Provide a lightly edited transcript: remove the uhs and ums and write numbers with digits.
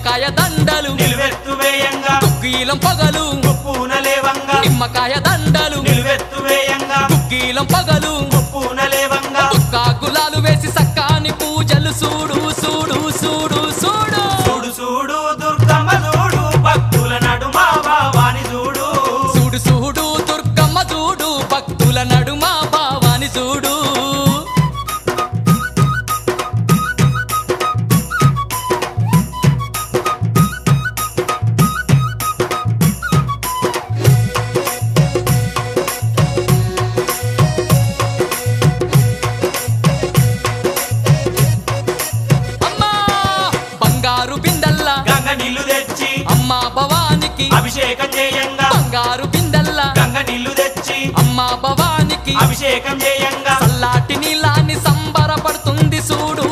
నిమ్మకాయ దండలు నిలువెత్తు వేయంగా కుక్కీలం పగలు పూనలేవంగా నిమ్మకాయ దండలు నిలువెత్తు వేయంగా కుక్కీలం పగలు పూనలేవంగా గులాలు వేసి సక్కాని పూజలు చూడు చూడు చూడు చూడు చూడు చూడు దుర్గమ్మ చూడు భక్తుల నడుమ భావాని చూడు చూడు చూడు దుర్గమ్మ చూడు భక్తుల నడుమ భావాని చూడు గంగ నీళ్లు తెచ్చి అమ్మా భవానికి అభిషేకం చేయంగా బంగారు బిందెల్లా గంగ నీళ్లు తెచ్చి అమ్మా భవానికి అభిషేకం చేయంగా చల్లాటి నీలాన్ని సంబరపడుతుంది చూడు